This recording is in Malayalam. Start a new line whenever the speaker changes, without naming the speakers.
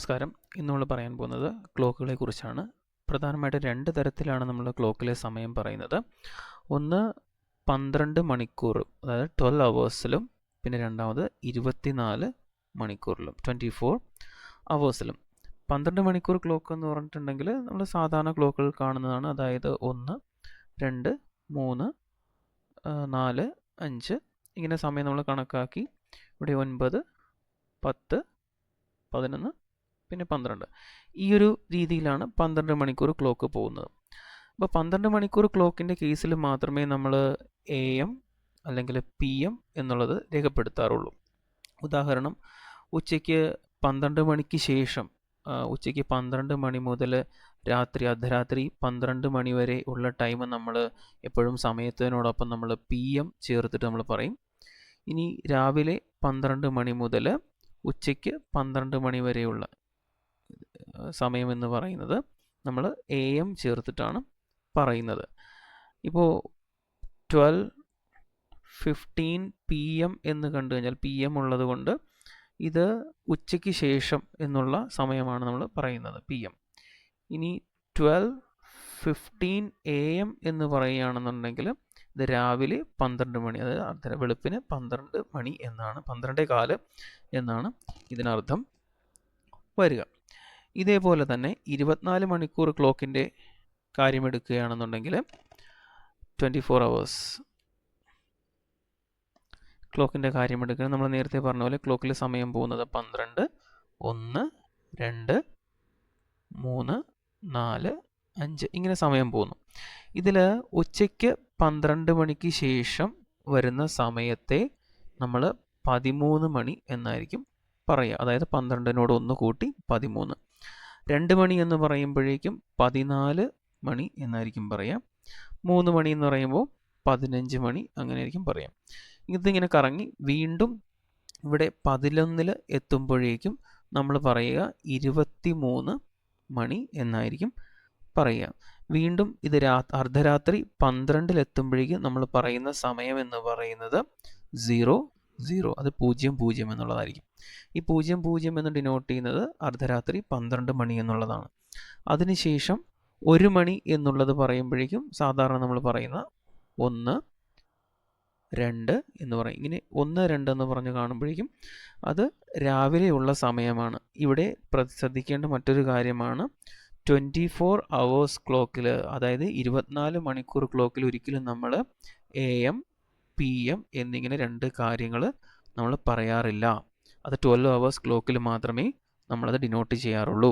നമസ്കാരം. ഇന്ന് നമ്മൾ പറയാൻ പോകുന്നത് ക്ലോക്കുകളെ കുറിച്ചാണ്. പ്രധാനമായിട്ട് 2 തരത്തിലാണ് നമ്മൾ ക്ലോക്കിലെ സമയം പറയുന്നത്. ഒന്ന് 12 മണിക്കൂർ, അതായത് 12 അവേഴ്സിലും, പിന്നെ രണ്ടാമത് 24 മണിക്കൂറിലും, 24 അവേഴ്സിലും. 12 മണിക്കൂർ ക്ലോക്ക് എന്ന് പറഞ്ഞിട്ടുണ്ടെങ്കിൽ നമ്മൾ സാധാരണ ക്ലോക്കുകൾ കാണുന്നതാണ്. അതായത് 1, 2, 3, 4, 5 ഇങ്ങനെ സമയം നമ്മൾ കണക്കാക്കി ഇവിടെ 9, 10, 11, പിന്നെ 12. ഈ ഒരു രീതിയിലാണ് 12 മണിക്കൂർ ക്ലോക്ക് പോകുന്നത്. അപ്പോൾ 12 മണിക്കൂർ ക്ലോക്കിൻ്റെ കേസിൽ മാത്രമേ നമ്മൾ AM അല്ലെങ്കിൽ PM എന്നുള്ളത് രേഖപ്പെടുത്താറുള്ളൂ. ഉദാഹരണം, ഉച്ചയ്ക്ക് 12 മണിക്ക് ശേഷം, ഉച്ചയ്ക്ക് 12 മണി മുതൽ അർദ്ധരാത്രി 12 മണി വരെ ഉള്ള ടൈം നമ്മൾ എപ്പോഴും സമയത്തിനോടൊപ്പം നമ്മൾ PM ചേർത്തിട്ട് നമ്മൾ പറയും. ഇനി രാവിലെ 12 മണി മുതൽ ഉച്ചയ്ക്ക് 12 മണി വരെയുള്ള സമയം എന്ന് പറയുന്നത് നമ്മൾ AM ചേർത്തിട്ടാണ് പറയുന്നത്. ഇപ്പോൾ 12:15 PM എന്ന് കണ്ടു കഴിഞ്ഞാൽ PM ഉള്ളത് കൊണ്ട് ഇത് ഉച്ചയ്ക്ക് ശേഷം എന്നുള്ള സമയമാണ് നമ്മൾ പറയുന്നത് PM. ഇനി 12:15 AM എന്ന് പറയുകയാണെന്നുണ്ടെങ്കിൽ ഇത് രാവിലെ 12 മണി, അതായത് വെളുപ്പിന് 12 മണി എന്നാണ്, 12:15 എന്നാണ് ഇതിനർത്ഥം വരിക. ഇതേപോലെ തന്നെ 24 മണിക്കൂർ ക്ലോക്കിൻ്റെ കാര്യമെടുക്കുകയാണെന്നുണ്ടെങ്കിൽ 24 അവേഴ്സ് ക്ലോക്കിൻ്റെ കാര്യമെടുക്കുക. നമ്മൾ നേരത്തെ പറഞ്ഞ പോലെ ക്ലോക്കിൽ സമയം പോകുന്നത് 12, 1, 2, 3, 4, 5 ഇങ്ങനെ സമയം പോകുന്നു. ഇതിൽ ഉച്ചയ്ക്ക് 12 മണിക്ക് ശേഷം വരുന്ന സമയത്തെ നമ്മൾ 13 മണി എന്നായിരിക്കും പറയുക. അതായത് 12നോട് 1 കൂട്ടി 13. 2 മണി എന്ന് പറയുമ്പോഴേക്കും 14 മണി എന്നായിരിക്കും പറയാം. 3 മണി എന്ന് പറയുമ്പോൾ 15 മണി അങ്ങനെയായിരിക്കും പറയാം. ഇതിങ്ങനെ കറങ്ങി വീണ്ടും ഇവിടെ 11 എത്തുമ്പോഴേക്കും നമ്മൾ പറയുക 23 മണി എന്നായിരിക്കും പറയുക. വീണ്ടും ഇത് അർദ്ധരാത്രി 12 എത്തുമ്പോഴേക്കും നമ്മൾ പറയുന്ന സമയം എന്ന് പറയുന്നത് 00, അത് 00 എന്നുള്ളതായിരിക്കും. ഈ 00 എന്ന് ഡിനോട്ട് ചെയ്യുന്നത് അർദ്ധരാത്രി 12 മണി എന്നുള്ളതാണ്. അതിനുശേഷം 1 മണി എന്നുള്ളത് പറയുമ്പോഴേക്കും സാധാരണ നമ്മൾ പറയുന്ന 1, 2 എന്ന് പറയും. ഇങ്ങനെ 1, 2 എന്ന് പറഞ്ഞ് കാണുമ്പോഴേക്കും അത് രാവിലെയുള്ള സമയമാണ്. ഇവിടെ ശ്രദ്ധിക്കേണ്ട മറ്റൊരു കാര്യമാണ്, 24 അവേഴ്സ് ക്ലോക്കിൽ, അതായത് 24 മണിക്കൂർ ക്ലോക്കിൽ ഒരിക്കലും നമ്മൾ AM, PM എന്നിങ്ങനെ 2 കാര്യങ്ങൾ നമ്മൾ പറയാറില്ല. അത് 12 അവേഴ്സ് ക്ലോക്കിൽ മാത്രമേ നമ്മളത് ഡിനോട്ട് ചെയ്യാറുള്ളൂ.